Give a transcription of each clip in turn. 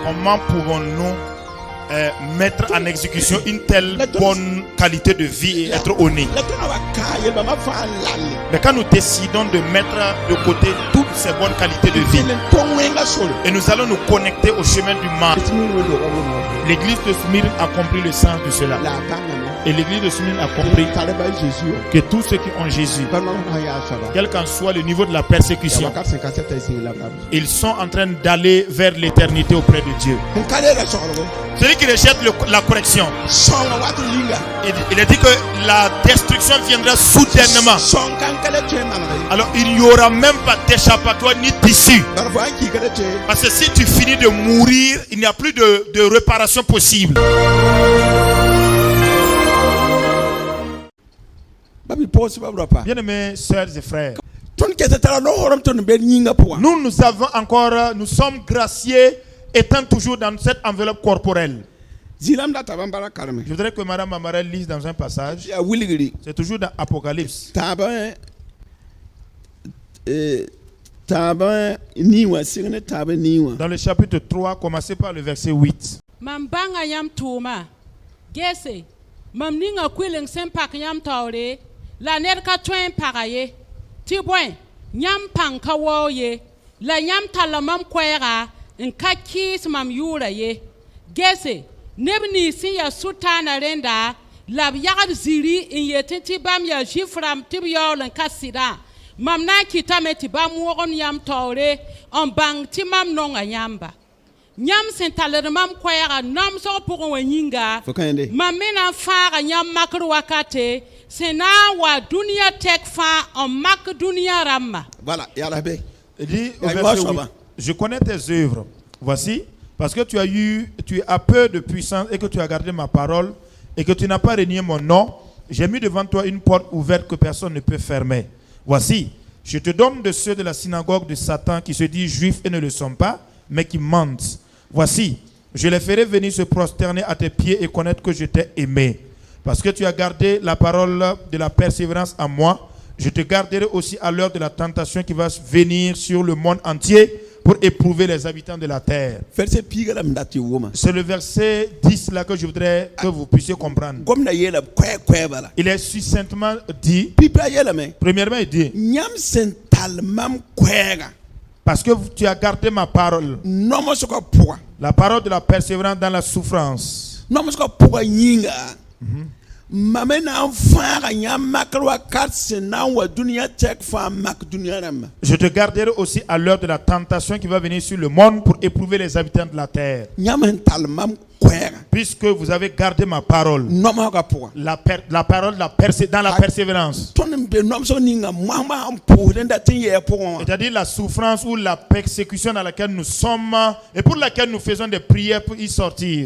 Comment pouvons-nous mettre en exécution une telle bonne qualité de vie et être honnêtes? Mais quand nous décidons de mettre de côté toutes ces bonnes qualités de vie et nous allons nous connecter au chemin du mal, l'église de Smyrne a compris le sens de cela. Et l'église de Smyrne a compris que tous ceux qui ont Jésus, quel qu'en soit le niveau de la persécution, ils sont en train d'aller vers l'éternité auprès de Dieu. Celui qui rejette la correction, il a dit que la destruction viendra soudainement. Alors il n'y aura même pas d'échappatoire ni d'issue. Parce que si tu finis de mourir, il n'y a plus de réparation possible. Bien-aimés sœurs et frères, nous sommes graciés étant toujours dans cette enveloppe corporelle. Je voudrais que Madame Mamara lise dans un passage. C'est toujours dans Apocalypse. Dans le chapitre 3, commencez par le verset 8. La ner ka twen pagaye ti bwen nyam panka wo ye la nyam talamam kwera nka kis mam yura ye gese nebni sin ya sultana renda la yagab ziri in yetenti bam ya jifram tibiyol nka sida mam na kitameti bam wogon yam tawre on bang ti mam nonga nyamba nyam sen taler mam kwera nam so pour wenyinga mamena fara nyam makru wakate. Voilà, il dit au verset 8, je connais tes œuvres. Voici, parce que tu as peu de puissance et que tu as gardé ma parole et que tu n'as pas renié mon nom, j'ai mis devant toi une porte ouverte que personne ne peut fermer. Voici, je te donne de ceux de la synagogue de Satan qui se disent juifs et ne le sont pas, mais qui mentent. Voici, je les ferai venir se prosterner à tes pieds et connaître que je t'ai aimé. Parce que tu as gardé la parole de la persévérance à moi, je te garderai aussi à l'heure de la tentation qui va venir sur le monde entier pour éprouver les habitants de la terre. C'est le verset 10 là que je voudrais que vous puissiez comprendre. Il est succinctement dit. Premièrement, il dit parce que tu as gardé ma parole, la parole de la persévérance dans la souffrance. Je te garderai aussi à l'heure de la tentation qui va venir sur le monde pour éprouver les habitants de la terre. Puisque vous avez gardé ma parole, la parole dans la persévérance, c'est-à-dire la souffrance ou la persécution dans laquelle nous sommes et pour laquelle nous faisons des prières pour y sortir.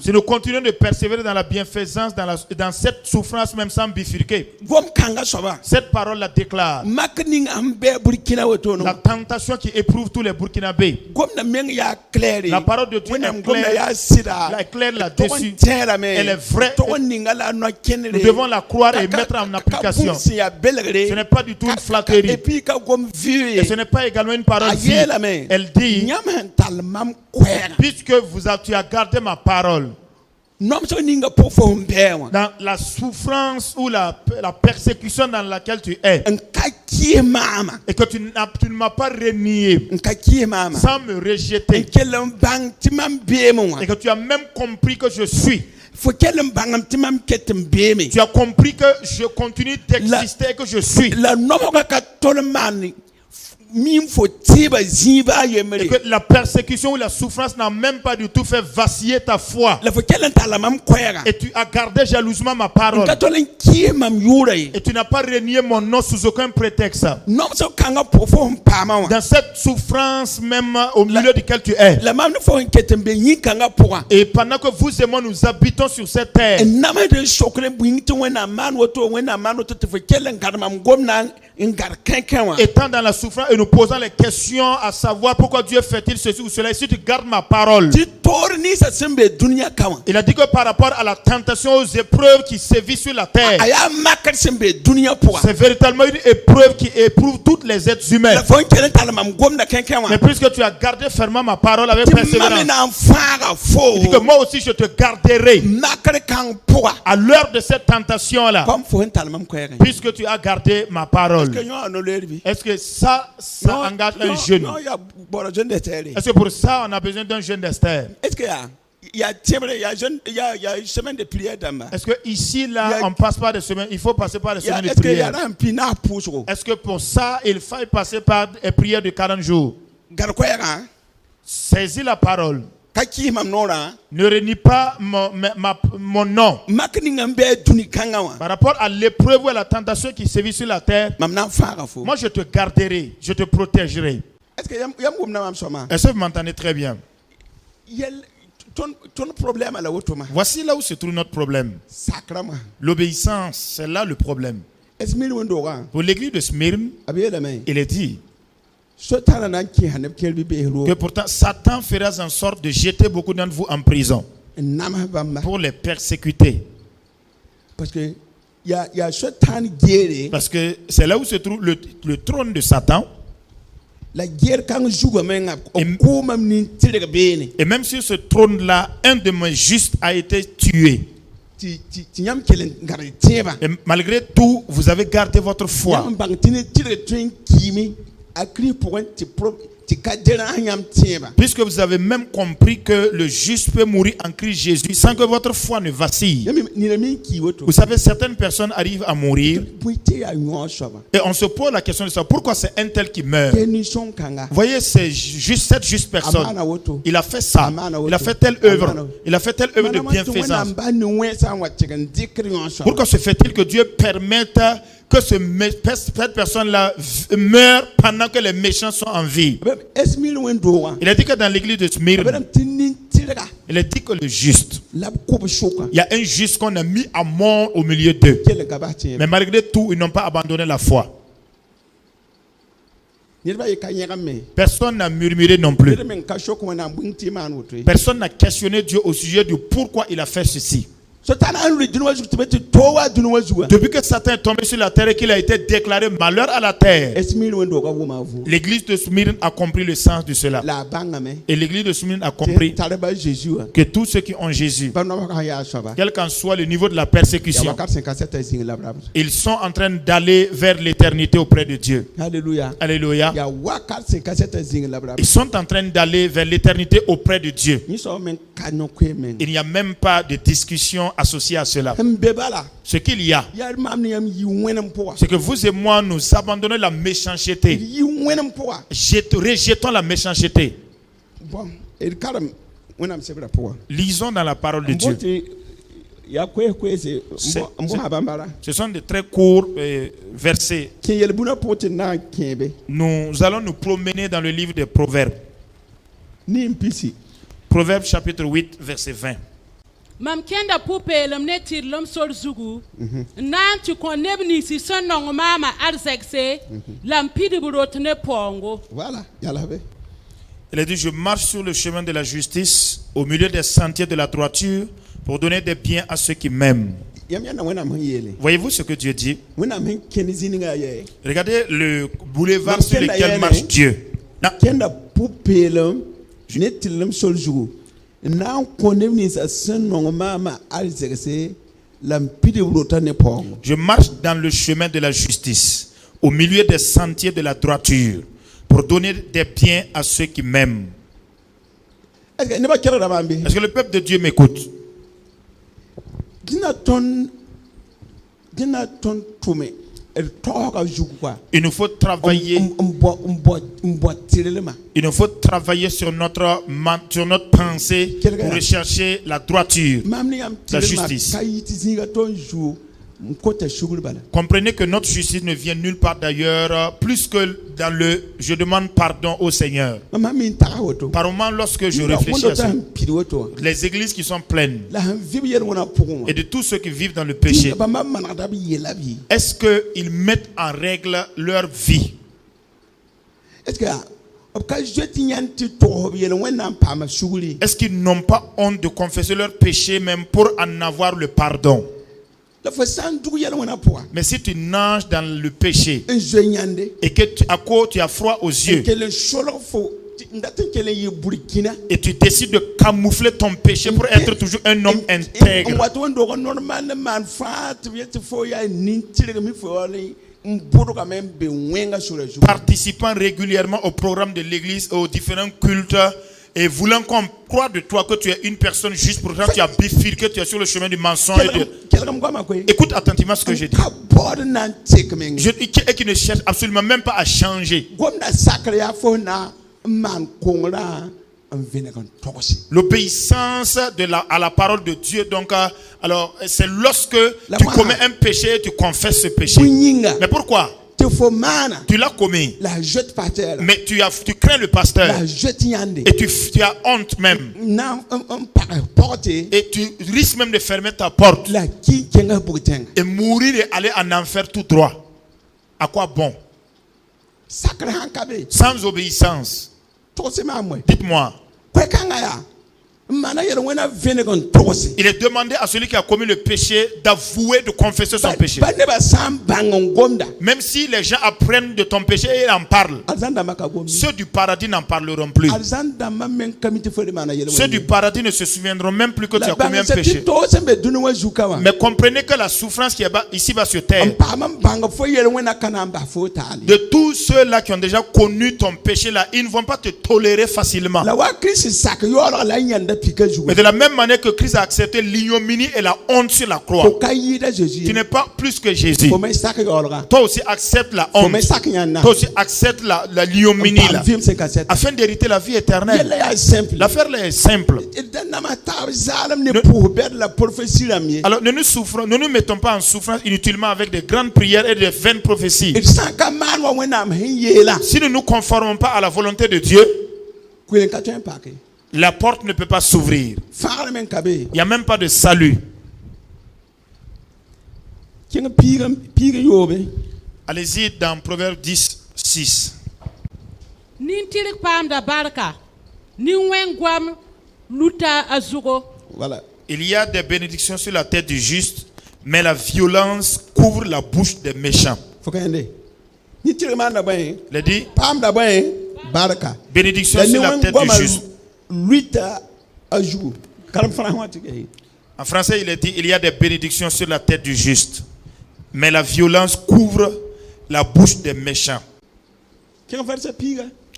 Si nous continuons de persévérer dans la bienfaisance, dans cette souffrance même sans bifurquer, cette parole la déclare. La tentation qui éprouve tous les Burkinabés, la parole de Dieu est claire là-dessus. Elle est vraie. Nous devons la croire et mettre en application. Ce n'est pas du tout une flatterie. Et ce n'est pas également une parole vide. Elle dit, puisque tu as gardé ma parole, dans la souffrance ou la persécution dans laquelle tu es, et que tu ne m'as pas renié sans me rejeter, et que tu as même compris que je suis. Tu as compris que je continue d'exister et que je suis. Et que la persécution ou la souffrance n'a même pas du tout fait vaciller ta foi. Et tu as gardé jalousement ma parole. Et tu n'as pas renié mon nom sous aucun prétexte. Dans cette souffrance même au milieu duquel tu es. Et pendant que vous et moi nous habitons sur cette terre. Étant dans la souffrance et nous nous posons les questions à savoir pourquoi Dieu fait-il ceci ou cela, et si tu gardes ma parole. Il a dit que par rapport à la tentation, aux épreuves qui sévissent sur la terre, c'est véritablement une épreuve qui éprouve toutes les êtres humains. Mais puisque tu as gardé fermement ma parole avec persévérance, il dit que moi aussi je te garderai à l'heure de cette tentation-là, puisque tu as gardé ma parole. Est-ce que ça engage un jeune? Est-ce que pour ça on a besoin d'un jeune d'Esther? Il y a une semaine de prière d'Amba. Est-ce que ici, là, on passe par des semaines? Il faut passer par des semaines de prière. Est-ce que pour ça, il faut passer par des prières de 40 jours? Saisis la parole. Ne renie pas mon nom. Par rapport à l'épreuve ou à la tentation qui sévit sur la terre, moi je te garderai, je te protégerai. Est-ce que vous m'entendez très bien? Voici là où se trouve notre problème. L'obéissance, c'est là le problème. Pour l'église de Smyrne, il est dit que pourtant Satan fera en sorte de jeter beaucoup d'entre vous en prison pour les persécuter. Parce que c'est là où se trouve le trône de Satan. Et même sur ce trône-là, un de mes justes a été tué. Et malgré tout, vous avez gardé votre foi. Puisque vous avez même compris que le juste peut mourir en Christ Jésus sans que votre foi ne vacille. Vous savez, certaines personnes arrivent à mourir et on se pose la question de ça. Pourquoi c'est un tel qui meurt? Vous voyez, c'est juste cette juste personne. Il a fait ça. Il a fait telle œuvre. Il a fait telle œuvre de bienfaisance. Pourquoi se fait-il que Dieu permette que cette personne-là meurt pendant que les méchants sont en vie? Il a dit que dans l'église de Smyrne, il a dit que le juste, il y a un juste qu'on a mis à mort au milieu d'eux. Mais malgré tout, ils n'ont pas abandonné la foi. Personne n'a murmuré non plus. Personne n'a questionné Dieu au sujet du pourquoi il a fait ceci. Depuis que Satan est tombé sur la terre et qu'il a été déclaré malheur à la terre, l'église de Smyrne a compris le sens de cela. Et l'église de Smyrne a compris que tous ceux qui ont Jésus, quel qu'en soit le niveau de la persécution, ils sont en train d'aller vers l'éternité auprès de Dieu. Alléluia. Alléluia. Ils sont en train d'aller vers l'éternité auprès de Dieu. Il n'y a même pas de discussion associée à cela. Ce qu'il y a, c'est que vous et moi, nous abandonnons la méchanceté. Rejetons la méchanceté. Lisons dans la parole de Dieu. Ce sont de très courts versets. Nous allons nous promener dans le livre des Proverbes. Proverbes chapitre 8, verset 20. Mam kenda pupelum ne tirlum sol zugu nan tu kon nebni si son non mama arsekse lampidi burot ne pongo. Voilà, yalabe. Il a dit, je marche sur le chemin de la justice au milieu des sentiers de la droiture pour donner des biens à ceux qui m'aiment. Voyez-vous ce que Dieu dit? Regardez le boulevard sur lequel marche Dieu. Je marche dans le chemin de la justice, au milieu des sentiers de la droiture, pour donner des biens à ceux qui m'aiment. Est-ce que le peuple de Dieu m'écoute? Il nous faut travailler. Il nous faut travailler sur notre pensée pour rechercher la droiture, la justice. Comprenez que notre justice ne vient nulle part d'ailleurs, plus que dans le « je demande pardon au Seigneur ». Par moment, lorsque je réfléchis à ça, les églises qui sont pleines et de tous ceux qui vivent dans le péché, est-ce qu'ils mettent en règle leur vie? Est-ce que je tiens tout Est-ce qu'ils n'ont pas honte de confesser leurs péchés même pour en avoir le pardon? Mais si tu nages dans le péché et que tu as froid aux yeux et tu décides de camoufler ton péché pour être toujours un homme intègre, participant régulièrement au programme de l'église, aux différents cultes, et voulant qu'on croit de toi que tu es une personne juste, pourtant tu as bifurqué, que tu es sur le chemin du mensonge. Écoute attentivement ce que je dis. Et qui ne cherche absolument même pas à changer. L'obéissance à la parole de Dieu. Donc, alors, c'est lorsque tu commets un péché, tu confesses ce péché. Mais pourquoi? Tu l'as commis, mais tu crains le pasteur et tu as honte même, et tu risques même de fermer ta porte et mourir et aller en enfer tout droit. À quoi bon? Sans obéissance. Dites-moi. Il est demandé à celui qui a commis le péché d'avouer, de confesser son péché. Même si les gens apprennent de ton péché et en parlent, ceux du paradis n'en parleront plus. Ceux du paradis ne se souviendront même plus que tu as commis un péché. Mais comprenez que la souffrance qui est ici va se taire. De tous ceux-là qui ont déjà connu ton péché là, ils ne vont pas te tolérer facilement. Mais de la même manière que Christ a accepté l'ignominie et la honte sur la croix, tu n'es pas plus que Jésus. Toi aussi accepte la honte. Toi aussi accepte l'ignominie là, afin d'hériter la vie éternelle. L'affaire là est simple. Alors ne nous mettons pas en souffrance inutilement avec de grandes prières et de vaines prophéties. Si nous ne nous conformons pas à la volonté de Dieu, la porte ne peut pas s'ouvrir. Il n'y a même pas de salut. Allez-y dans Proverbe 10, 6. Voilà. Il y a des bénédictions sur la tête du juste, mais la violence couvre la bouche des méchants. Il dit bénédiction sur la tête du juste. En français, il est dit il y a des bénédictions sur la tête du juste, mais la violence couvre la bouche des méchants.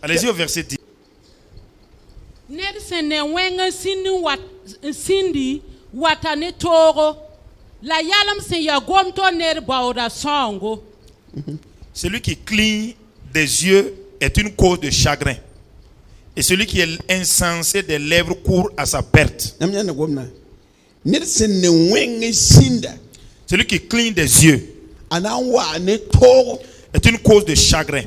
Allez-y au verset 10. Celui qui cligne des yeux est une cause de chagrin. Et celui qui est insensé des lèvres court à sa perte. Celui qui cligne des yeux est une cause de chagrin.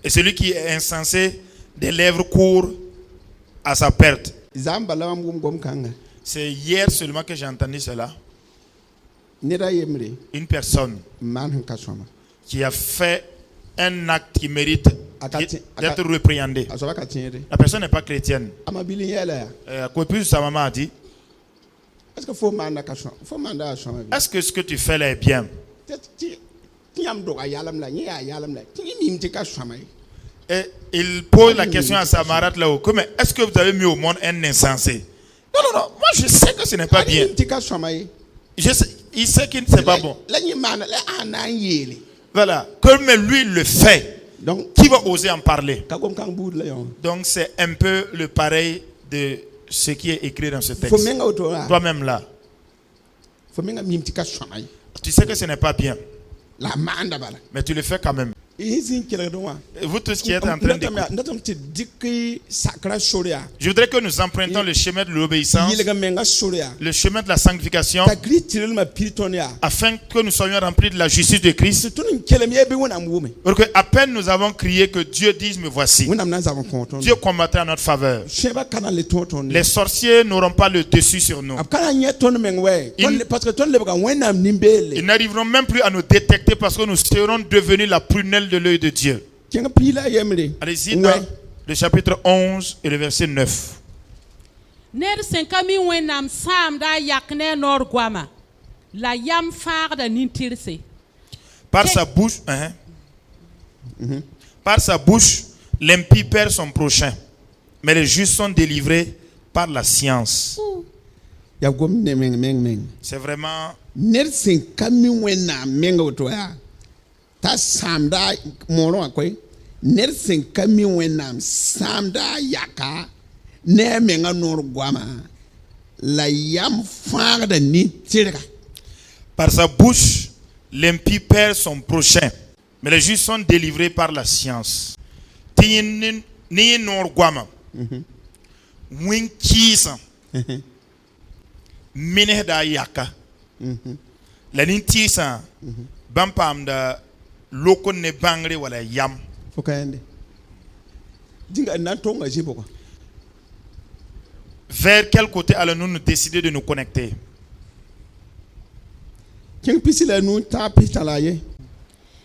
Et celui qui est insensé des lèvres court à sa perte. C'est hier seulement que j'ai entendu cela. Une personne qui a fait un acte qui mérite d'être répréhendé. La personne n'est pas chrétienne. Sa maman a dit, est-ce que ce que tu fais là est bien? Et il pose la question à sa marade là-haut. Mais est-ce que vous avez mis au monde un insensé? Non, moi je sais que ce n'est pas bien. Il sait que ce n'est pas bon. Voilà. Comme lui le fait, donc, qui va oser en parler? Donc c'est un peu le pareil de ce qui est écrit dans ce texte. Toi-même là, tu sais que ce n'est pas bien, mais tu le fais quand même. Vous tous qui êtes en train d'écouter, je voudrais que nous empruntions le chemin de l'obéissance, le chemin de la sanctification, afin que nous soyons remplis de la justice de Christ. Parce que à peine nous avons crié que Dieu dise me voici. Dieu combattra en notre faveur. Les sorciers n'auront pas le dessus sur nous. Ils n'arriveront même plus à nous détecter parce que nous serons devenus la prunelle de l'œil de Dieu. Allez-y dans le chapitre 11 et le verset 9. Par sa bouche, l'impie perd son prochain, mais les justes sont délivrés par la science. C'est vraiment ta samda moro akwai nersin kami wenam samda yaka ne menga nor gwama la yam farda ni tirga. Par sa bouche l'impie perd son prochain, mais les justes sont délivrés par la science. Ni nor gwama win kisa minehda yaka la ni tisa bampam da loko ne bangre wala yam fokayende dinga nan tonga jibo ko. Vers quel côté allons-nous nous décider de nous connecter? King pisila nu ta pitala ye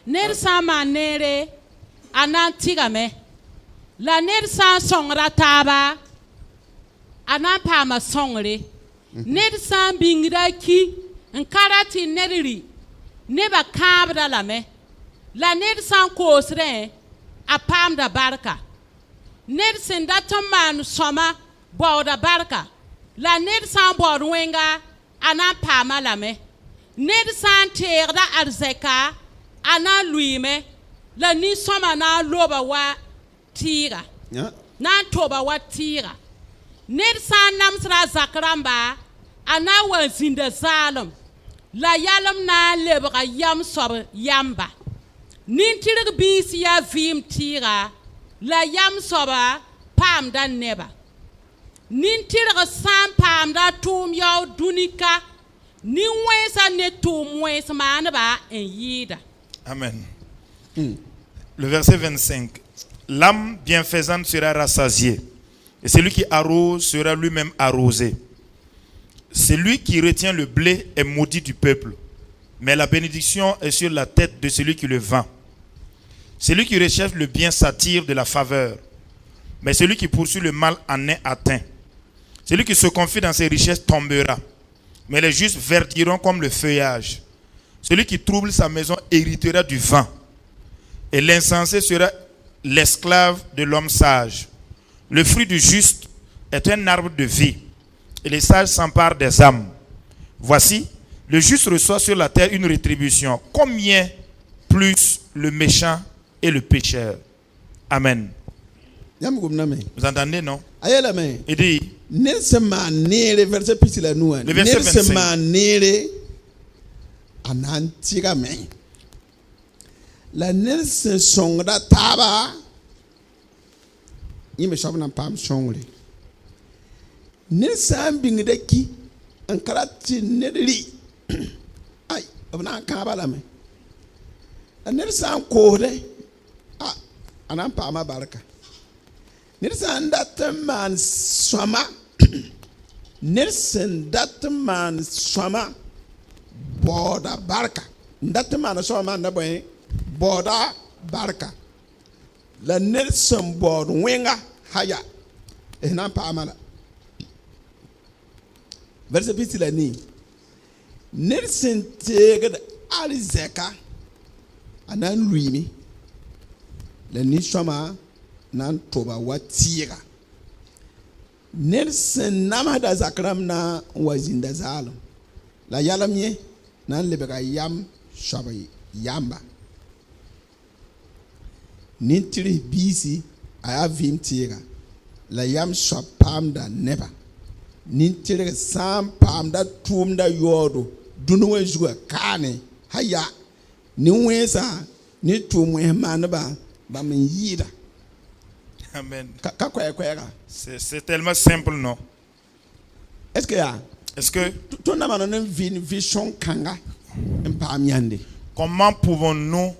ner sama nere anan tigame la ner sa songra taba anan pama songre ner sa bingra ki nkarati neriri neba kabra lame la ned san kosre a pam da barka ned sen datam man soma bo da barka la ned san bo wenga ana pama lame ned san terda arzeka ana luime la ni soma na loba wa tira na toba wa tira ned san namsra zakramba ana wa zinda zalam la yalam na lebra yam sob yamba nintirig bis ya vim tira la yam soba pam da neba nintirig sam pam da tum yaw dunika ni wensa ne tum wensa manaba en yida. Amen. Le verset 25. L'âme bienfaisante sera rassasiée et celui qui arrose sera lui-même arrosé. Celui qui retient le blé est maudit du peuple, mais la bénédiction est sur la tête de celui qui le vend. Celui qui recherche le bien s'attire de la faveur, mais celui qui poursuit le mal en est atteint. Celui qui se confie dans ses richesses tombera, mais les justes verdiront comme le feuillage. Celui qui trouble sa maison héritera du vent, et l'insensé sera l'esclave de l'homme sage. Le fruit du juste est un arbre de vie, et les sages s'emparent des âmes. Voici, le juste reçoit sur la terre une rétribution. Combien plus le méchant et le pécheur? Amen. Vous entendez, non? Et dit, le verset 25. La nelsen songra taba yime shabna pam songre nelsan bingdeki an karati nedli ay abna kabala me nelsan kore anan pama barka nelsan datman swama nelsan datman swama boda barka datman swama naboy boda barka la nelson bod wenga haya ena pa amala verset piti la ni nelson teged alizeka anan luimi la ni shoma nan toba watira nelson namada zakram na wazinda zalam la yalamye nan lebega yam shaba yamba nintiri bisi aya vim tira la yam shop pam da neba nintiri sam pam da tum da yodo dunwe juga kane haya ni wensa ni tu mwe man ba men yida Amen. ka kwera C'est tellement simple, non? est-ce que ya Est-ce que to na man no vision kanga empam yande comment pouvons-nous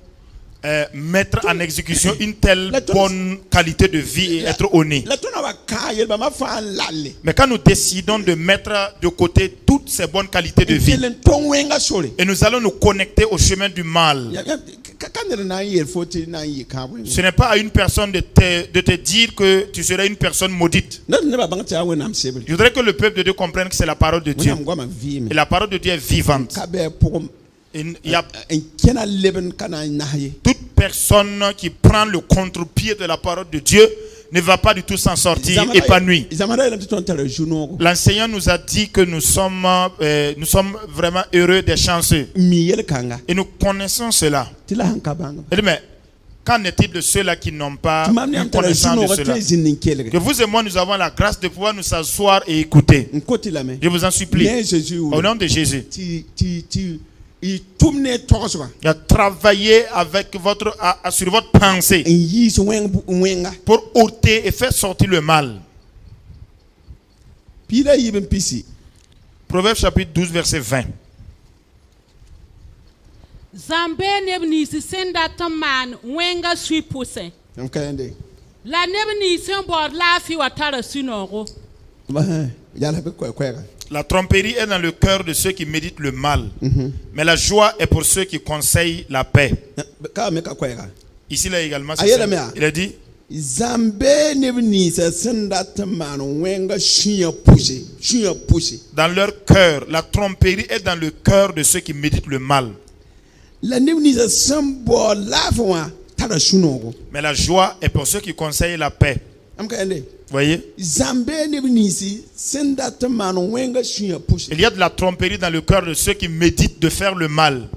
mettre en exécution une telle bonne qualité de vie et être honnêtes? la to na wa ka yel ba ma fa lalle Mais quand nous décidons de mettre de côté toutes ces bonnes qualités de vie len to wenga sole et nous allons nous connecter au chemin du mal, kan na yel foti na yi ka bo ce n'est pas à une personne de te dire que tu serais une personne maudite. na ne ba bang ta wenam sebel Je voudrais que le peuple de Dieu comprenne que c'est la parole de Dieu. wenam gwa ma vi me Et la parole de Dieu est vivante. ka be pour Il y a en kena leben kana naye toute personne qui prend le contre-pied de la parole de Dieu ne va pas du tout s'en sortir épanoui. zamara la to ntara juno L'enseignant nous a dit que nous sommes vraiment heureux des chanceux. mi yel kanga Et nous connaissons cela. tila hanka banga Il dit, mais qu'en est-il de ceux-là qui n'ont pas mamni eu am tara connaissance juno de cela? te zinin kelere Que vous et moi, nous avons la grâce de pouvoir nous asseoir et écouter. nkoti la me Je vous en supplie. mais Jésus Au nom de Jésus. ti i tumne torswa Il a travaillé avec sur votre pensée en yi so wenga pour ôter et faire sortir le mal. pila yiben pisi Proverbe chapitre 12, verset 20. Zambe nebni si senda taman wenga sui puse. am kayande La nebni sen bor la fi watara sunoro. ba yala be kwera La tromperie est dans le cœur de ceux qui méditent le mal, mais la joie est pour ceux qui conseillent la paix. ka me ka kwera Ici là également, c'est Aïe, ça. la mère. Il a dit, zambe nebni sa senda taman wenga shuya pusi dans leur cœur, la tromperie est dans le cœur de ceux qui méditent le mal, la nebni sa sambo la fwa tara sunoro mais la joie est pour ceux qui conseillent la paix. am kayande Vous voyez, zambe nebni si senda taman wenga shuya pusi il y a de la tromperie dans le cœur de ceux qui méditent de faire le mal.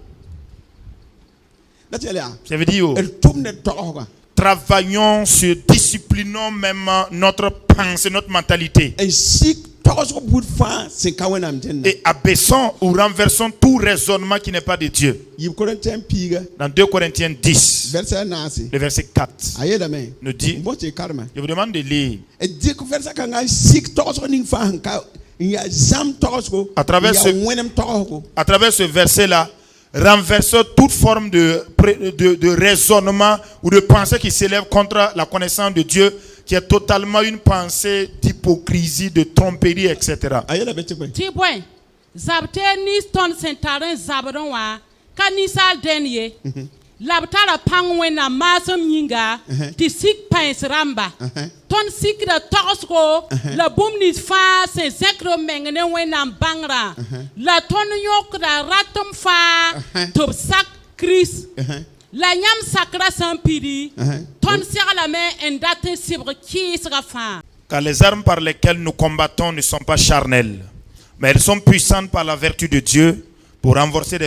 la tele Ça veut dire, el tumne toga travaillons sur, disciplinons même notre pensée, notre mentalité. en sik togo bud fa se kawenam tenna Et abaissons ou renversons tout raisonnement qui n'est pas de Dieu. yib korintiens piga Dans 2 Corinthiens 10, verset nasi le verset 4, ayeda me nous dit, mbote karma je vous demande de lire. e dik verset kanga sik togo ning fa hanka ya zam togo À travers ce- wenem togo À travers ce verset-là, renversons toute forme de raisonnement ou de pensée qui s'élève contre la connaissance de Dieu, qui est totalement une pensée d'hypocrisie, de tromperie, etc. ayeda bete kwe Ti boy. Zabte ni ston sentaren zabron wa. Kanisal denye. Labtara pangwe na masam nyinga. Ti sik pens ramba. Ton sik da torsko. La boom ni fa se zekro mengene wenam bangra. La ton yok da ratom fa. Top sak Chris. La nyam sakra sampiri. Ton sera la main en date sibre qui sera fin. Car les armes par lesquelles nous combattons ne sont pas charnelles, mais elles sont puissantes par la vertu de Dieu pour renverser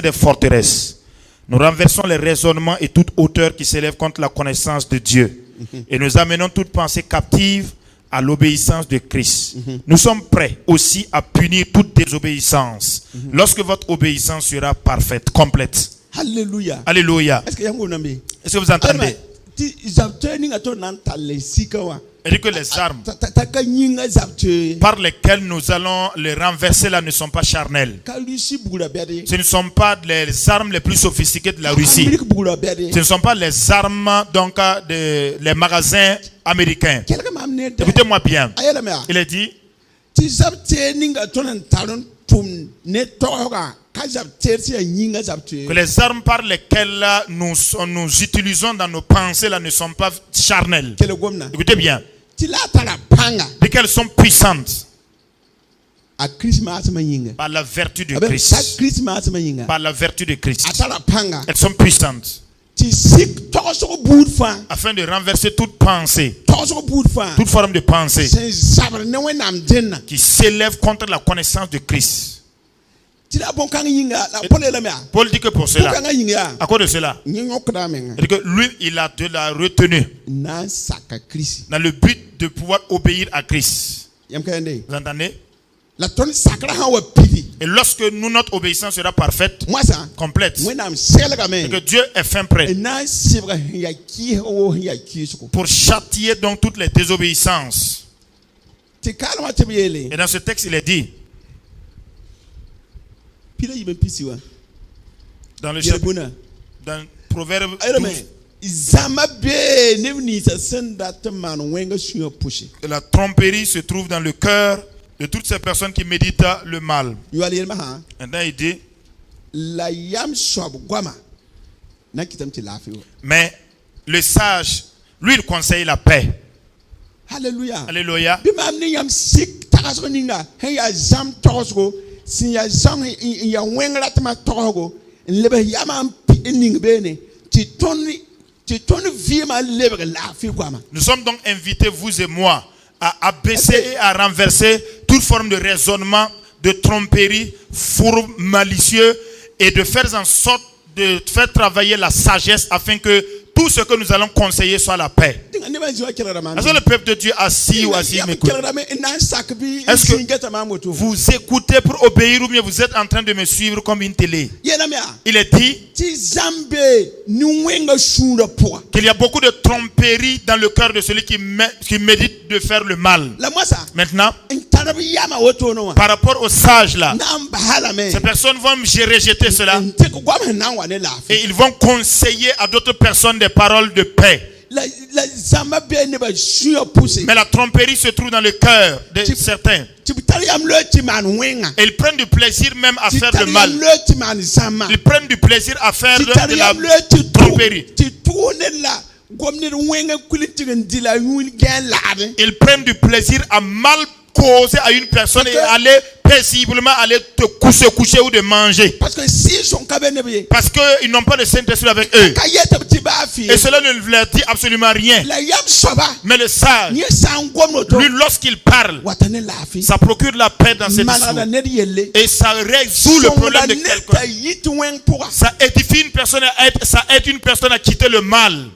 des forteresses. Nous renversons les raisonnements et toute hauteur qui s'élève contre la connaissance de Dieu. Et nous amenons toute pensée captive à l'obéissance de Christ. Nous sommes prêts aussi à punir toute désobéissance lorsque votre obéissance sera parfaite, complète. hallelujah Alléluia. est-ce que yango nambe Est-ce que vous entendez? ti zabte ninga to nan talle sikawa Il dit que les armes ta ka nyinga zabte par lesquelles nous allons les renverser là ne sont pas charnelles. ka lusi bugula bede Ce ne sont pas les armes les plus sophistiquées de la Russie. Amérique bugula bede Ce ne sont pas les armes donc les magasins américains. quelqu'un m'a amené Écoutez-moi bien. ayeda me Il a dit, ti zabte ninga to nan talon tum ne toga ka zabte si nyinga zabte que les armes par lesquelles nous utilisons dans nos pensées là ne sont pas charnelles. kele gomna Écoutez bien. ti la tala panga Dès qu'elles sont puissantes a Christmas ma nyinga par la vertu de abe sa Christ. Christmas ma nyinga Par la vertu de Christ. atala panga Elles sont puissantes ti sik togo bud fa afin de renverser toute pensée, togo bud fa toute forme de pensée sen sabre ne wenam denna qui s'élève contre la connaissance de Christ. ti la bon kanga nyinga la pole la mea Paul dit que pour cela, kanga nyinga à cause de cela, nyinga kra menga il dit que lui, il a de la retenue na saka Christ dans le but de pouvoir obéir à Christ. yam kande Vous entendez? la ton sakra ha wa pidi Et lorsque notre obéissance sera parfaite, Moi ça. complète, When I'm selling a et que man. Dieu est fin prêt And now sibra ya ki ho ya ki suko. pour châtier donc toutes les désobéissances. Ti kalma te biele. Et dans ce texte, il est dit, Pila yibe pisiwa. dans le Ya chapitre, buna. dans Proverbe Ayro 12, me. Izama be ne ni sa senda te man wenga suyo pushi. que la tromperie se trouve dans le cœur de toutes ces personnes qui méditent le mal. You ali ma ha. Maintenant, il dit, La yam sob gwama. Na kitam ti lafi. mais le sage, lui, il conseille la paix. Hallelujah. Alléluia. Bi mam ni yam sik tagaso ninga. He ya zam togo. Si ya zam ya wenga tama togo. Lebe yam ning bene. Ti tonni vie ma lebe lafi gwama. Nous sommes donc invités, vous et moi, à abaisser et à renverser toute forme de raisonnement, de tromperie, fourbe, malicieux, et de faire en sorte de faire travailler la sagesse afin que tout ce que nous allons conseiller soit la paix. Est-ce que le peuple de Dieu assis ou assis m'écoute? Est-ce que vous écoutez pour obéir ou bien vous êtes en train de me suivre comme une télé? Il est dit qu'il y a beaucoup de tromperie dans le cœur de celui qui médite de faire le mal. Maintenant, par rapport aux sages là, ces personnes vont rejeter cela et ils vont conseiller à d'autres personnes des paroles de paix. Mais la tromperie se trouve dans le cœur de certains. Et ils prennent du plaisir même à faire le mal. Ils prennent du plaisir à faire de la tromperie. Ils prennent du plaisir à mal causer à une personne et aller paisiblement aller se coucher ou de manger. Parce qu'ils n'ont pas de Saint-Esprit avec eux. Et cela ne leur dit absolument rien. Mais le sage, lui, lorsqu'il parle, ça procure la paix dans ses discours. Et ça résout le problème de quelqu'un. Ça édifie une personne, ça aide une personne à quitter le mal.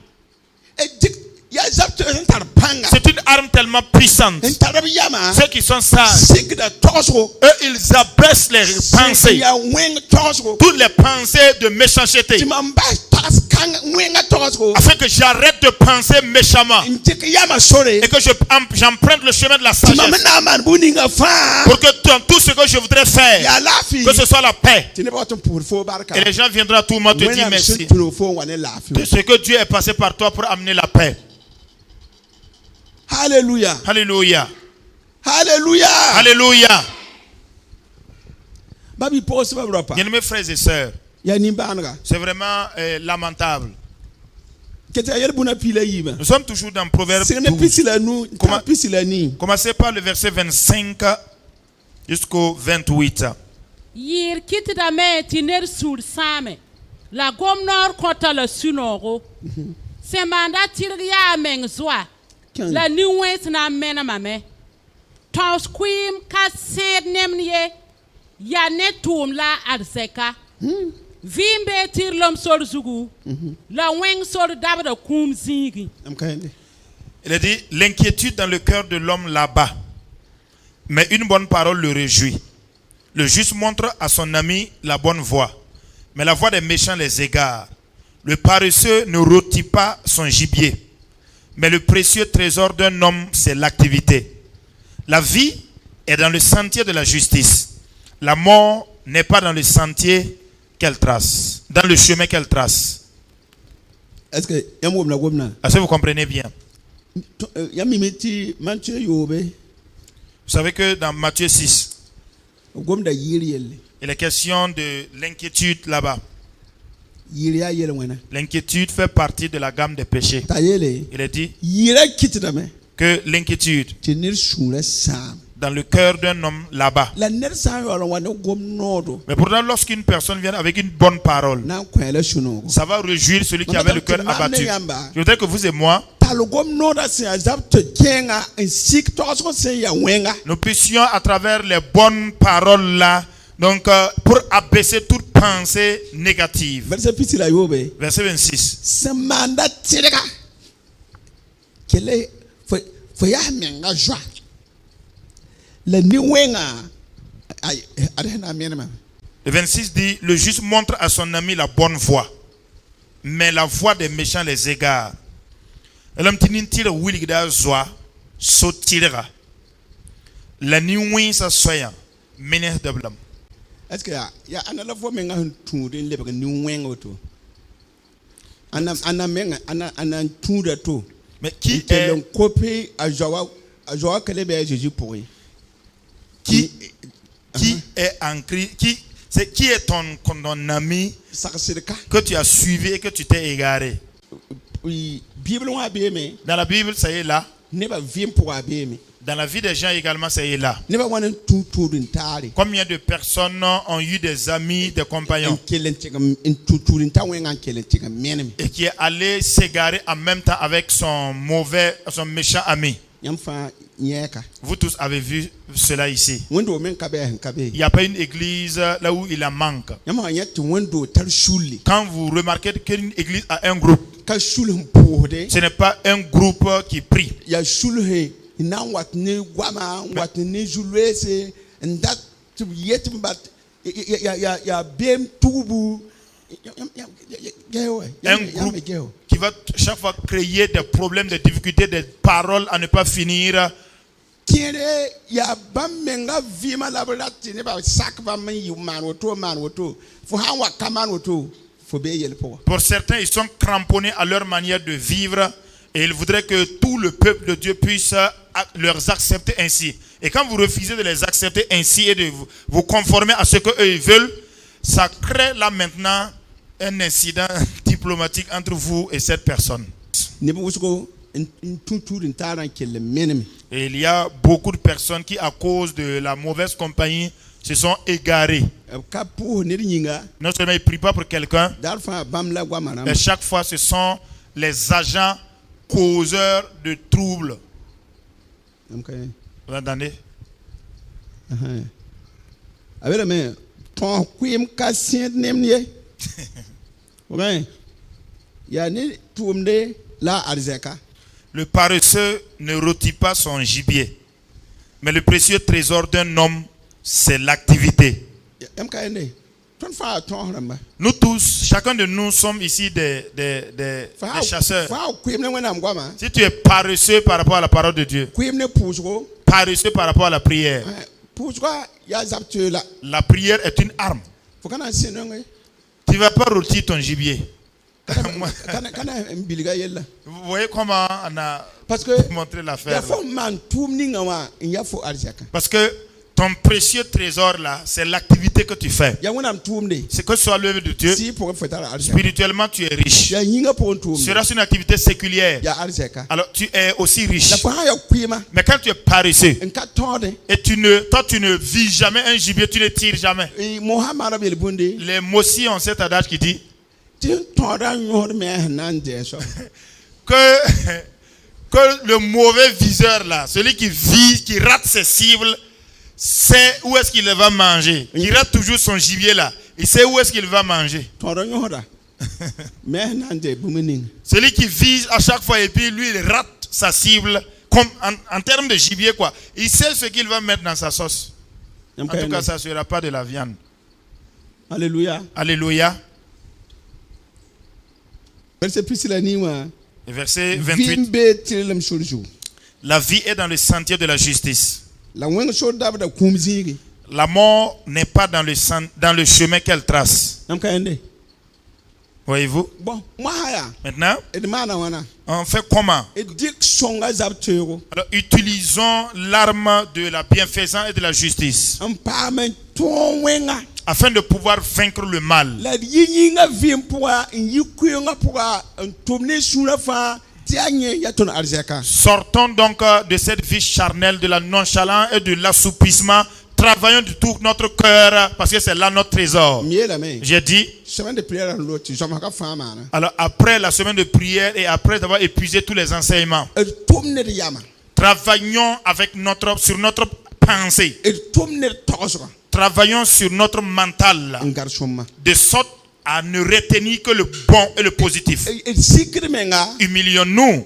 C'est une arme tellement puissante. Ceux qui sont sages, eux, ils abaissent les pensées, toutes les pensées de méchanceté, afin que j'arrête de penser méchamment et que j'emprunte le chemin de la sagesse, pour que dans tout ce que je voudrais faire, que ce soit la paix. Et les gens viendront à tout moment te dire merci de ce que Dieu est passé par toi pour amener la paix. Alléluia. Alléluia. Alléluia. Alléluia. Bien-aimés frères et sœurs, c'est vraiment lamentable. Nous sommes toujours dans Proverbe 12. Commencez par le verset 25 jusqu'au 28. Yir kitidame tiner sur same. La gomnor kota le sunoro. Semanda tirya mengzwa. La nuwes na mena mame. Tons quim ka sed nemnie. Ya netum la arseka. Vimbe tir lom sol zugu. La weng sol dabda kum zigi. Il a dit, l'inquiétude dans le cœur de l'homme là-bas, mais une bonne parole le réjouit. Le juste montre à son ami la bonne voie, mais la voie des méchants les égare. Le paresseux ne rôtit pas son gibier, mais le précieux trésor d'un homme, c'est l'activité. La vie est dans le sentier de la justice. La mort n'est pas dans le sentier qu'elle trace, dans le chemin qu'elle trace. Est-ce que vous comprenez bien? Vous savez que dans Matthieu 6, il est question de l'inquiétude là-bas. L'inquiétude fait partie de la gamme des péchés. Il est dit que l'inquiétude dans le cœur d'un homme là-bas. Mais pourtant, lorsqu'une personne vient avec une bonne parole, ça va réjouir celui qui avait le cœur abattu. Je voudrais que vous et moi, nous puissions à travers les bonnes paroles là, donc pour abaisser toute pensée négative. Verset 26. Le 26 dit, le juste montre à son ami la bonne voie, mais la voie des méchants les égare. L'homme tinin tire willig da zoa, so tirera. La nuit sa soya, menes de blam. Est-ce que ya anala fois menga tout den lebre ni wengo to. Ana menga ana tout de tout. Mais qui est un copie à Joa Kelebe Jésus pour lui? Qui est en Christ? Qui est ton ami que tu as suivi et que tu t'es égaré? Dans la Bible, ça y est là. Dans la vie des gens également, ça y est là. Combien de personnes ont eu des amis, des compagnons et qui est allé s'égarer en même temps avec son méchant ami? Vous tous avez vu cela ici. Il n'y a pas une église là où il en manque. Quand vous remarquez qu'une église a un groupe, ce n'est pas un groupe qui prie. Un groupe qui va chaque fois créer des problèmes, des difficultés, des paroles à ne pas finir. Pour certains, ils sont cramponnés à leur manière de vivre et ils voudraient que tout le peuple de Dieu puisse les accepter ainsi. Et quand vous refusez de les accepter ainsi et de vous conformer à ce qu'eux ils veulent, ça crée là maintenant un incident diplomatique entre vous et cette personne. Et il y a beaucoup de personnes qui, à cause de la mauvaise compagnie, se sont égarées. Non seulement ils ne prient pas pour quelqu'un, mais chaque fois ce sont les agents causeurs de troubles. Vous entendez? Le paresseux ne rôtit pas son gibier, mais le précieux trésor d'un homme, c'est l'activité. Nous tous, chacun de nous sommes ici des chasseurs. Si tu es paresseux par rapport à la parole de Dieu, paresseux par rapport à la prière, la prière est une arme. Tu ne vas pas rôtir ton gibier. Vous voyez comment on a montré l'affaire. Parce que ton précieux trésor là, c'est l'activité que tu fais. C'est que ce soit l'œuvre de Dieu. Spirituellement, tu es riche. Sera-ce une activité séculière? Alors tu es aussi riche. Mais quand tu es paresseux et toi tu ne vis jamais un gibier, tu ne tires jamais. Les Mossi ont cet adage qui dit que le mauvais viseur là, celui qui vise, qui rate ses cibles, sait où est-ce qu'il va manger. Il rate toujours son gibier là. Il sait où est-ce qu'il va manger. Celui qui vise à chaque fois et puis lui il rate sa cible comme en termes de gibier quoi. Il sait ce qu'il va mettre dans sa sauce. En tout cas, ça ne sera pas de la viande. Alléluia. Alléluia. Verset 28. La vie est dans le sentier de la justice. La mort n'est pas dans le chemin qu'elle trace. Voyez-vous? Maintenant, on fait comment? Alors, utilisons l'arme de la bienfaisance et de la justice afin de pouvoir vaincre le mal. Sortons donc de cette vie charnelle, de la nonchalance et de l'assoupissement. Travaillons de tout notre cœur parce que c'est là notre trésor. J'ai dit, alors après la semaine de prière et après avoir épuisé tous les enseignements, travaillons sur notre pensée. Travaillons sur notre mental de sorte à ne retenir que le bon et le positif. Humilions-nous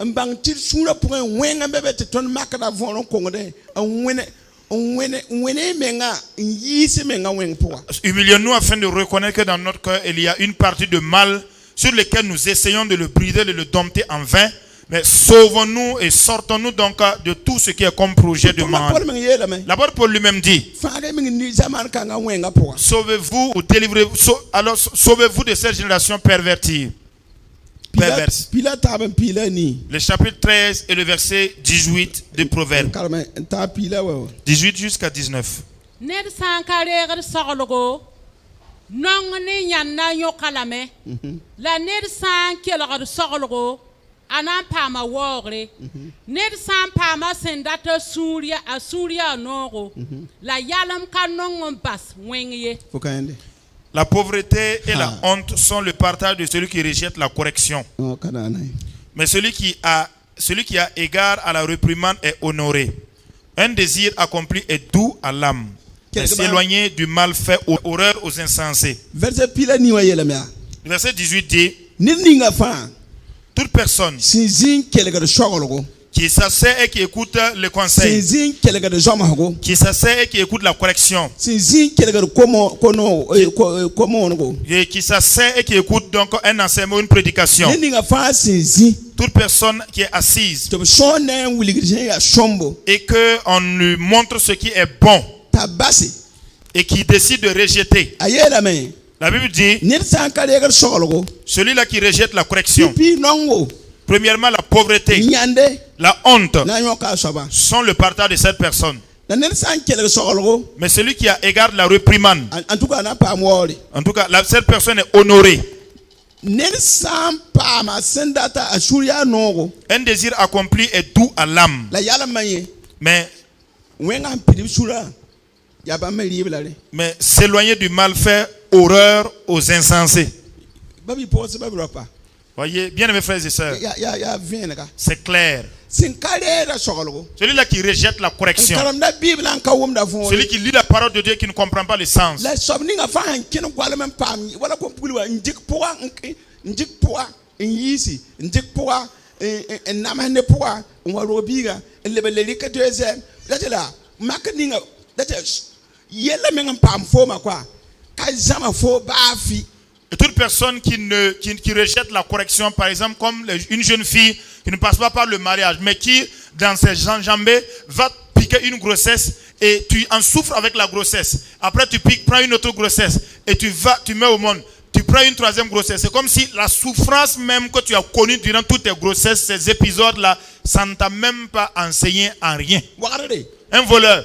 Humilions-nous afin de reconnaître que dans notre cœur, il y a une partie de mal sur lequel nous essayons de le briser, de le dompter en vain. Mais sauvons-nous et sortons-nous donc de tout ce qui est comme projet de mal. L'apôtre Paul lui-même dit, sauvez-vous ou délivrez-vous, alors sauvez-vous de cette génération pervertie. Perverse. Le chapitre 13 et le verset 18 de Proverbes. 18 jusqu'à 19. Ned sankareer soglogo nong ni nyanna yokalame la ned san kelgd soglogo anan pama wogre ned san pama sendata suria nogo la yalam kanong bas wengye. La pauvreté et la honte sont le partage de celui qui rejette la correction. Mais celui qui a égard à la réprimande est honoré. Un désir accompli est doux à l'âme. Mais s'éloigner du mal fait horreur aux insensés. Le verset 18 dit, toute personne qui s'assied et qui écoute le conseil, qui s'assied et qui écoute la correction, et qui s'assied et qui écoute donc un enseignement, une prédication, toute personne qui est assise et qu'on lui montre ce qui est bon et qui décide de rejeter. La Bible dit, celui-là qui rejette la correction, premièrement, la pauvreté, la honte sont le partage de cette personne. Mais celui qui a égard de la réprimande, en tout cas, cette personne est honorée. Un désir accompli est doux à l'âme. Mais s'éloigner du mal fait horreur aux insensés. Voyez, bien aimés frères et sœurs, c'est clair. Celui-là qui rejette la correction, celui qui lit la parole de Dieu qui ne comprend pas le sens, et toute personne qui rejette la correction, par exemple comme une jeune fille qui ne passe pas par le mariage, mais qui dans ses enjambées va piquer une grossesse et tu en souffres avec la grossesse. Après tu prends une autre grossesse et tu mets au monde. Tu prends une troisième grossesse. C'est comme si la souffrance même que tu as connue durant toutes tes grossesses, ces épisodes-là, ça ne t'a même pas enseigné en rien. Un voleur,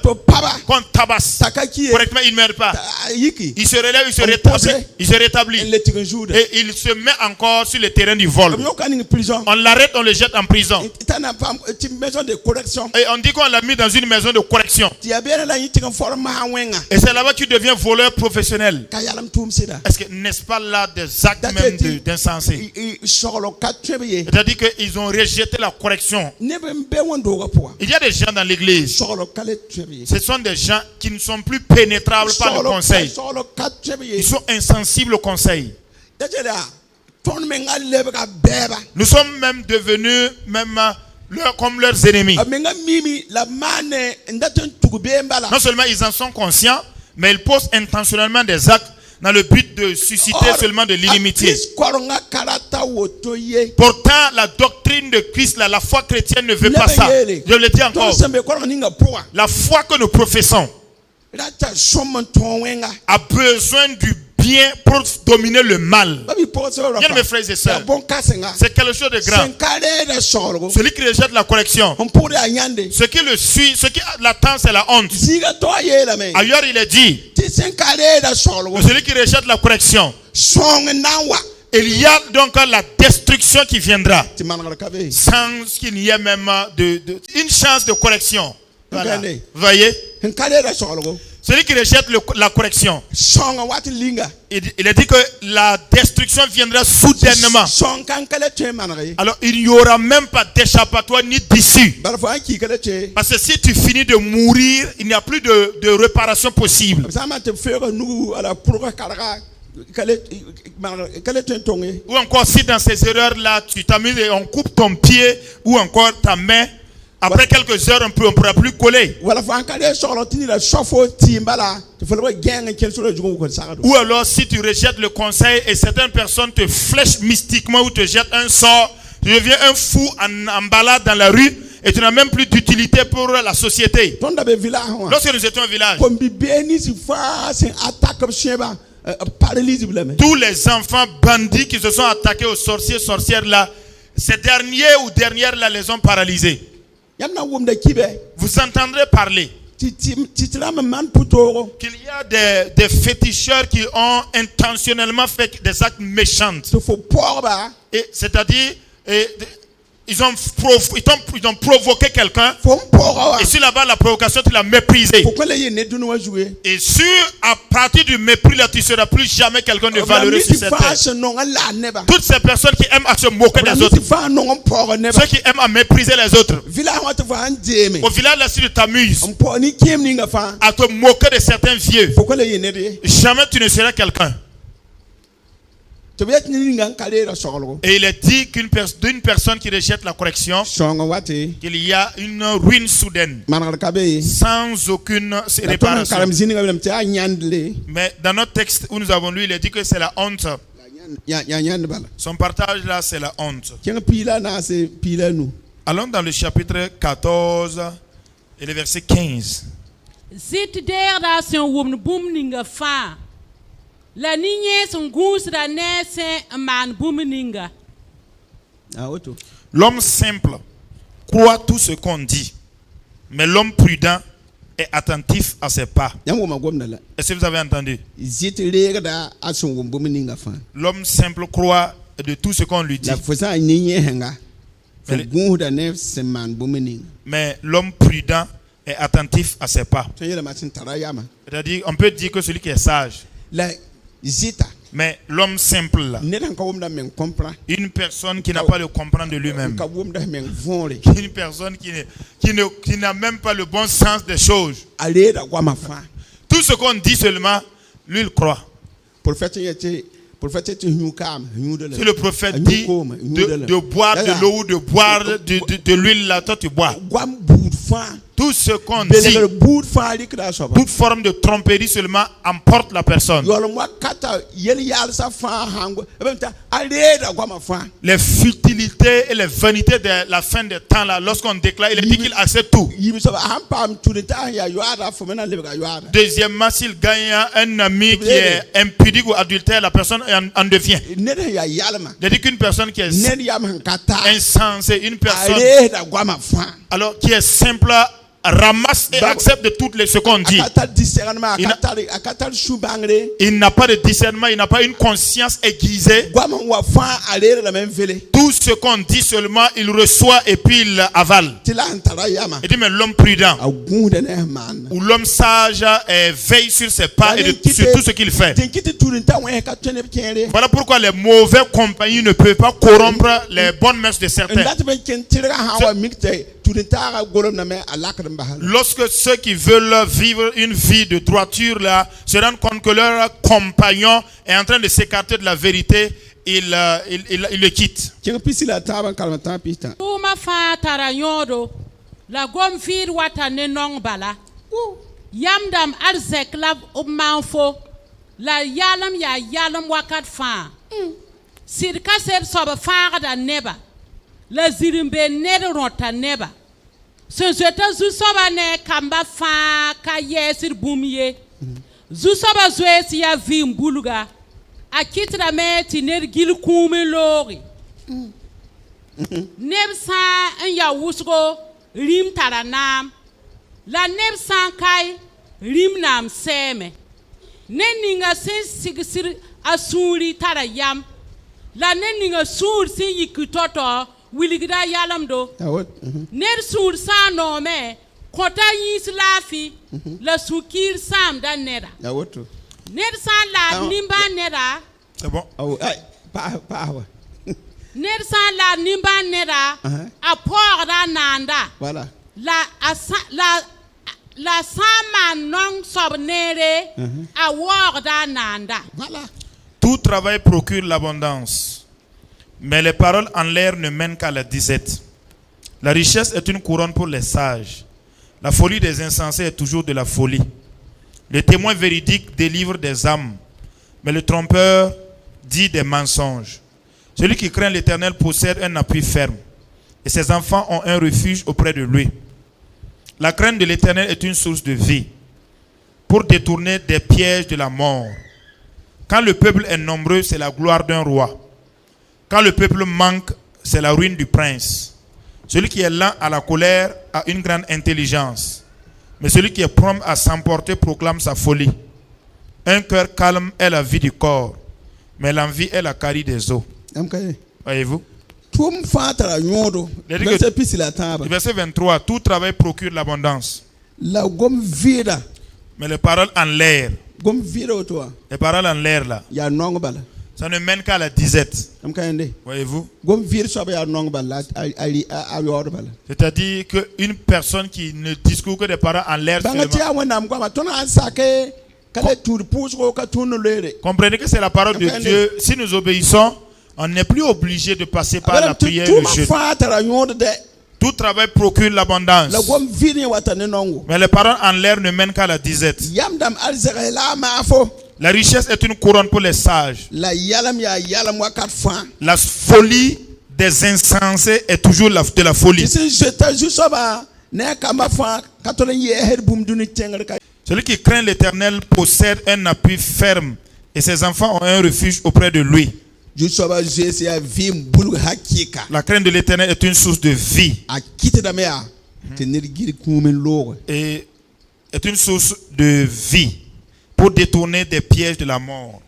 qu'on tabasse correctement, il ne meurt pas. Il se relève, il se rétablit. Et il se met encore sur le terrain du vol. On l'arrête, on le jette en prison. Et on dit qu'on l'a mis dans une maison de correction. Et c'est là-bas que tu deviens voleur professionnel. Est-ce que n'est-ce pas là des actes même d'insensés? C'est-à-dire qu'ils ont rejeté la correction. Il y a des gens dans l'église, ce sont des gens qui ne sont plus pénétrables par le conseil. Ils sont insensibles au conseil. Nous sommes même devenus comme leurs ennemis. Non seulement ils en sont conscients, mais ils posent intentionnellement des actes dans le but de susciter seulement de l'inimitié. Pourtant, la doctrine de Christ, la foi chrétienne ne veut pas ça. Je le dis encore. La foi que nous professons a besoin du bien pour dominer le mal. Bien mes frères et sœurs, c'est quelque chose de grand. Celui qui rejette la correction, ce qui le suit, ce qui l'attend, c'est la honte. Ailleurs il est dit, celui qui rejette la correction, il y a donc la destruction qui viendra sans qu'il n'y ait même une chance de correction. Voilà. Vous voyez? Celui qui rejette la correction, il a dit que la destruction viendra soudainement. Alors il n'y aura même pas d'échappatoire ni d'issue. Parce que si tu finis de mourir, il n'y a plus de réparation possible. Ou encore si dans ces erreurs-là, tu t'amuses et on coupe ton pied ou encore ta main, Après quelques heures, on ne pourra plus coller. Wala fa kale solo tini la shofo timbala te folo gang ken solo jugo ko sagado. Ou alors, si tu rejettes le conseil et certaines personnes te flèchent mystiquement ou te jettent un sort, tu deviens un fou en balade dans la rue et tu n'as même plus d'utilité pour la société. Tonda be village ho. Lorsque nous étions au village, Comme bi beni si fa c'est attaque comme cheba paralyse blame. tous les enfants bandits qui se sont attaqués aux sorcières là, ces derniers ou dernières là les ont paralysés. Yamna wum da kibe. Vous entendrez parler Titram man putoro. qu'il y a des féticheurs qui ont intentionnellement fait des actes méchants. To fo porba. Et c'est-à-dire, ils ont provoqué quelqu'un. Fo poro. Et sur là-bas, la provocation, tu l'as méprisé. Pourquoi les ne dunu wa jouer? Et à partir du mépris là, tu ne seras plus jamais quelqu'un de valeureux sur cette terre. Toutes ces personnes qui aiment à se moquer des autres, ceux qui aiment à mépriser les autres, au village là, si tu t'amuses à te moquer de certains vieux, jamais tu ne seras quelqu'un. Et il est dit d'une personne qui rejette la correction, qu'il y a une ruine soudaine, sans aucune réparation. Mais dans notre texte où nous avons lu, il est dit que c'est la honte. Son partage là, c'est la honte. Allons dans le chapitre 14 et le verset 15. La niñez son goût la naisse man boomeninga. L'homme simple croit tout ce qu'on dit, mais l'homme prudent est attentif à ses pas. Est-ce que vous avez entendu? L'homme simple croit de tout ce qu'on lui dit, mais l'homme prudent est attentif à ses pas. C'est-à-dire, on peut dire que celui qui est sage, mais l'homme simple là, une personne qui n'a pas le comprendre de lui-même, une personne qui n'a même pas le bon sens des choses, tout ce qu'on dit seulement, lui il croit. Si le prophète dit de boire de l'eau ou de boire de l'huile là, toi tu bois. Tout ce qu'on dit, toute forme de tromperie seulement emporte la personne. Les futilités et les vanités de la fin des temps là, lorsqu'on déclare, il est dit qu'il accepte tout. Deuxièmement, s'il gagne un ami qui est impudique ou adultère, la personne en devient. Il dit qu'une personne qui est insensée, une personne alors qui est simple, ramasse et accepte de toutes les ce qu'on dit. Il n'a pas de discernement, il n'a pas une conscience aiguisée. Tout ce qu'on dit seulement, il reçoit et puis il avale. Il dit mais l'homme prudent ou l'homme sage veille sur ses pas et sur tout ce qu'il fait. Voilà pourquoi les mauvais compagnons ne peuvent pas corrompre les bonnes mœurs de certains. Lorsque ceux qui veulent vivre une vie de droiture là se rendent compte que leur compagnon est en train de s'écarter de la vérité, ils le quittent. La gomme vire watane non bala. Yamdam arzek la manfo. La yalam wakat fa. Sirka ser soba fa da neba. La zirimbe ned rota neba. Senjeta zusoba ne kamba fa ka yesir bumye. Zusoba zwesi ya vimbuluga. Akitra me tiner gil kume lori. Nebsa en ya wusgo rim taranam. La nebsa kai rim nam seme. Neninga sen sigisir asuri tarayam. La neninga sur si yikutoto wiligida yalam do. Ner sur sa no me kota yis lafi la sukir sam da nera. Ner sa la nimba nera. C'est bon. Ner sa la nimba nera a porda nanda. Voilà. La sama non sob nere a worda nanda. Voilà. Tout travail procure l'abondance, mais les paroles en l'air ne mènent qu'à la disette. La richesse est une couronne pour les sages. La folie des insensés est toujours de la folie. Le témoin véridique délivre des âmes, mais le trompeur dit des mensonges. Celui qui craint l'Éternel possède un appui ferme, et ses enfants ont un refuge auprès de lui. La crainte de l'Éternel est une source de vie, pour détourner des pièges de la mort. Quand le peuple est nombreux, c'est la gloire d'un roi. Quand le peuple manque, c'est la ruine du prince. Celui qui est lent à la colère a une grande intelligence, mais celui qui est prompt à s'emporter proclame sa folie. Un cœur calme est la vie du corps, mais l'envie est la carie des os. Voyez-vous? Verset 23, tout travail procure l'abondance. Mais les paroles en l'air, les paroles en l'air là, ça ne mène qu'à la disette. Voyez-vous? C'est-à-dire qu'une personne qui ne discourt que des paroles en l'air comprenez que c'est la parole de Dieu. Si nous obéissons, on n'est plus obligé de passer par la prière et le jeûne. Tout travail procure l'abondance. Mais les paroles en l'air ne mènent qu'à la disette. La richesse est une couronne pour les sages. La folie des insensés est toujours de la folie. Celui qui craint l'Éternel possède un appui ferme, et ses enfants ont un refuge auprès de lui. La crainte de l'Éternel est une source de vie. Et est une source de vie pour détourner des pièges de la mort.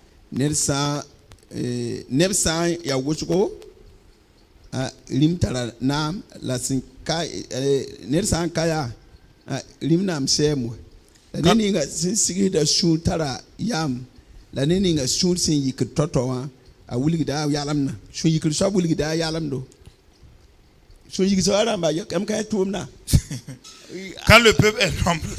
Quand le peuple est nombreux,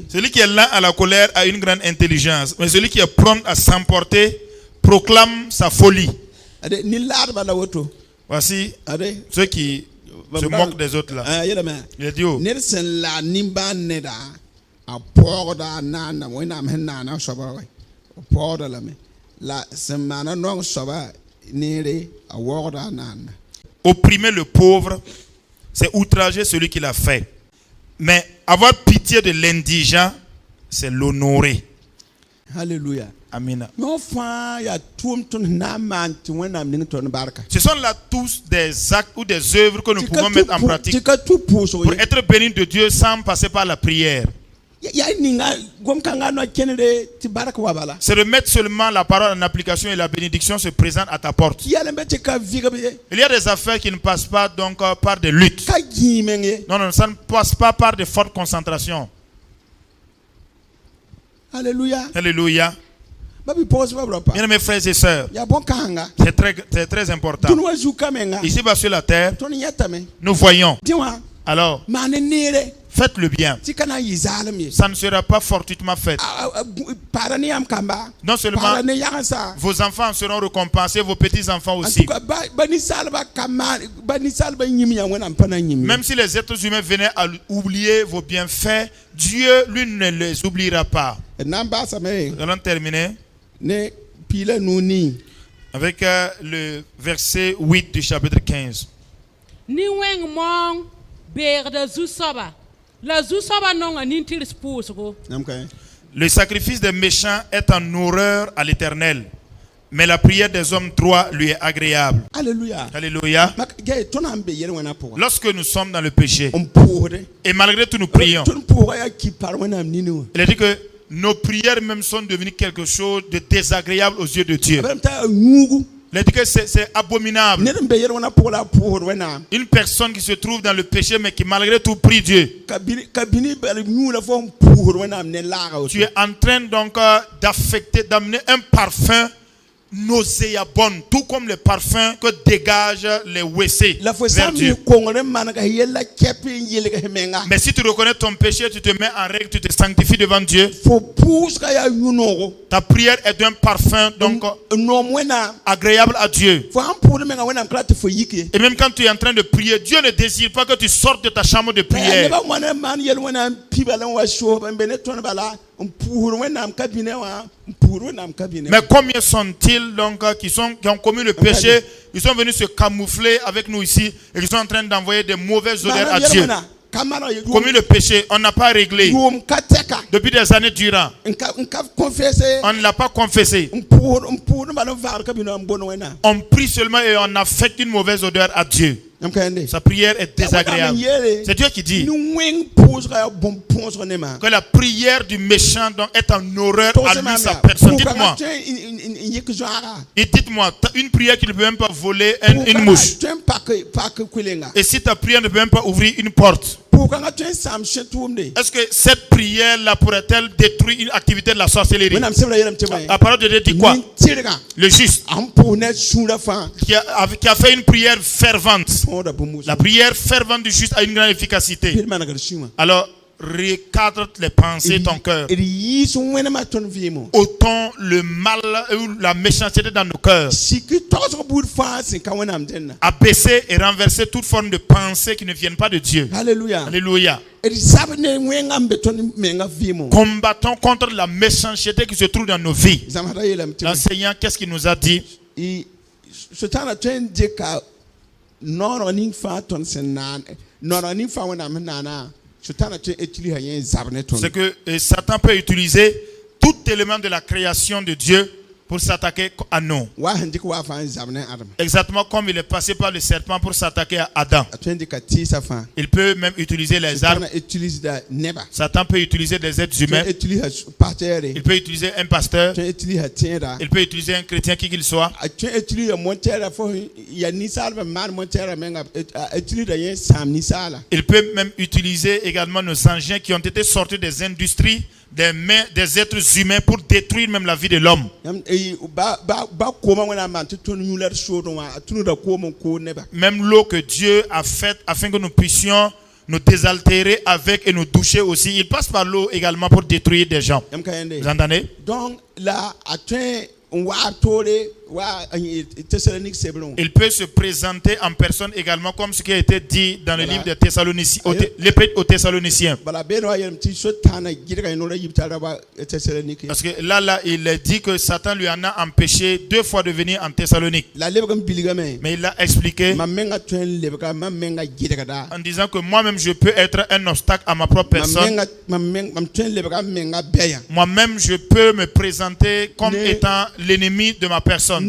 celui qui est lent à la colère a une grande intelligence, mais celui qui est prompt à s'emporter proclame sa folie. Voici ceux qui se moquent des autres là. Il dit oh. Opprimer le pauvre, c'est outrager celui qui l'a fait. Mais avoir pitié de l'indigent, c'est l'honorer. Alléluia. Amen. Ce sont là tous des actes ou des œuvres que nous pouvons mettre en pratique pour être bénis de Dieu sans passer par la prière. C'est de mettre seulement la parole en application et la bénédiction se présente à ta porte. Il y a des affaires qui ne passent pas donc par des luttes. Non, ça ne passe pas par de fortes concentrations. Alléluia. Alléluia. Bien mes frères et sœurs, c'est très important. Ici-bas sur la terre, nous voyons. Alors, faites le bien. Ça ne sera pas fortuitement fait. Non seulement vos enfants seront récompensés, vos petits-enfants aussi. Même si les êtres humains venaient à oublier vos bienfaits, Dieu, lui, ne les oubliera pas. Nous allons terminer avec le verset 8 du chapitre 15. Le sacrifice des méchants est en horreur à l'Éternel, mais la prière des hommes droits lui est agréable. Alléluia. Alléluia. Lorsque nous sommes dans le péché, et malgré tout nous prions, il a dit que nos prières même sont devenues quelque chose de désagréable aux yeux de Dieu. Il a dit que c'est abominable. Une personne qui se trouve dans le péché mais qui malgré tout prie Dieu. Tu es en train donc d'affecter, d'amener un parfum nauséabonde, tout comme le parfum que dégagent les WC La fois vers ça, Dieu. Mais si tu reconnais ton péché, tu te mets en règle, tu te sanctifies devant Dieu. Ta prière est d'un parfum donc agréable à Dieu. Et même quand tu es en train de prier, Dieu ne désire pas que tu sortes de ta chambre de prière. Mais combien sont-ils donc qui ont commis le péché, ils sont venus se camoufler avec nous ici et qui sont en train d'envoyer des mauvaises odeurs à Dieu. Commis le péché, on n'a pas réglé depuis des années durant. On ne l'a pas confessé. On prie seulement et on affecte une mauvaise odeur à Dieu. Sa prière est désagréable. C'est Dieu qui dit que la prière du méchant donc est en horreur à lui, sa personne. Dites-moi, et dites-moi, une prière qui ne peut même pas voler une mouche. Et si ta prière ne peut même pas ouvrir une porte, est-ce que cette prière-là pourrait-elle détruire une activité de la sorcellerie? La parole de Dieu dit quoi? Le juste qui a fait une prière fervente. La prière fervente du juste a une grande efficacité. Alors, recadre les pensées de ton cœur. Ôtons le mal ou la méchanceté dans nos cœurs. Abaisser et renverser toute forme de pensée qui ne viennent pas de Dieu. Alléluia. Alléluia. Combattons contre la méchanceté qui se trouve dans nos vies. L'enseignant, qu'est-ce qu'il nous a dit? C'est que Satan peut utiliser tout élément de la création de Dieu pour s'attaquer à nous. Exactement comme il est passé par le serpent pour s'attaquer à Adam. Il peut même utiliser les arbres. Satan peut utiliser des êtres humains. Il peut utiliser un pasteur. Il peut utiliser un chrétien qui qu'il soit. Il peut même utiliser également nos engins qui ont été sortis des industries, des mains des êtres humains pour détruire même la vie de l'homme. Même l'eau que Dieu a faite afin que nous puissions nous désaltérer avec et nous doucher aussi. Il passe par l'eau également pour détruire des gens. Vous entendez? Donc là, il peut se présenter en personne également comme ce qui a été dit dans le livre des Thessaloniciens, l'épître aux Thessaloniciens. Parce que là, il dit que Satan lui en a empêché 2 fois de venir en Thessalonique. Mais il a expliqué en disant que moi-même je peux être un obstacle à ma propre personne. Moi-même je peux me présenter comme étant l'ennemi de ma personne.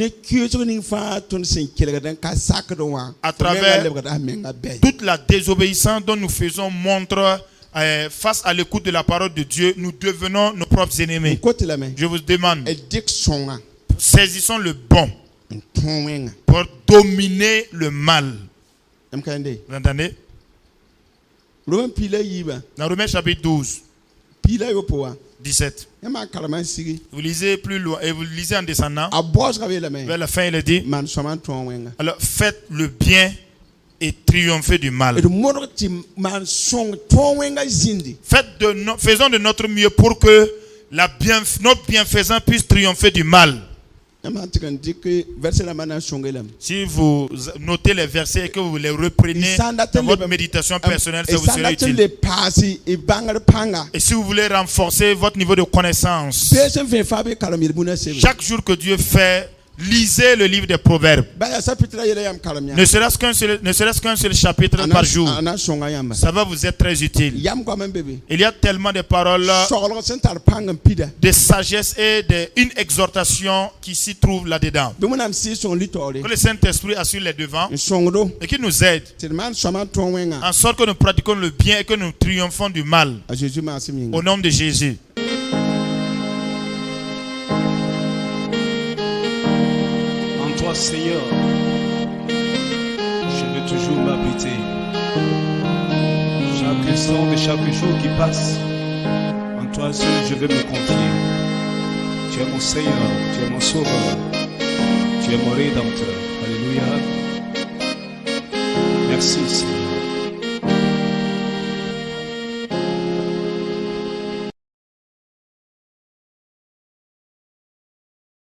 À travers toute la désobéissance dont nous faisons montre face à l'écoute de la parole de Dieu, nous devenons nos propres ennemis. Je vous demande, saisissons le bon pour dominer le mal. Vous entendez? Dans Romains chapitre 12, 17. Vous lisez plus loin et vous lisez en descendant. Vers la fin, il est dit, alors faites le bien et triomphez du mal. Faisons de notre mieux pour que notre bienfaisance puisse triompher du mal. Si vous notez les versets et que vous les reprenez dans votre méditation personnelle, ça vous sera utile. Et si vous voulez renforcer votre niveau de connaissance, chaque jour que Dieu fait, lisez le livre des Proverbes. Ne serait-ce qu'un seul chapitre par jour. Ça va vous être très utile. Il y a tellement de paroles de sagesse et une exhortation qui s'y trouve là-dedans. Que le Saint-Esprit assure les devants et qu'il nous aide en sorte que nous pratiquons le bien et que nous triomphons du mal. Au nom de Jésus. Seigneur, je veux toujours m'habiter. Chaque instant de chaque jour qui passe, en toi seul je veux me confier. Tu es mon Seigneur, tu es mon Sauveur. Tu es mon rédempteur. Alléluia. Merci Seigneur.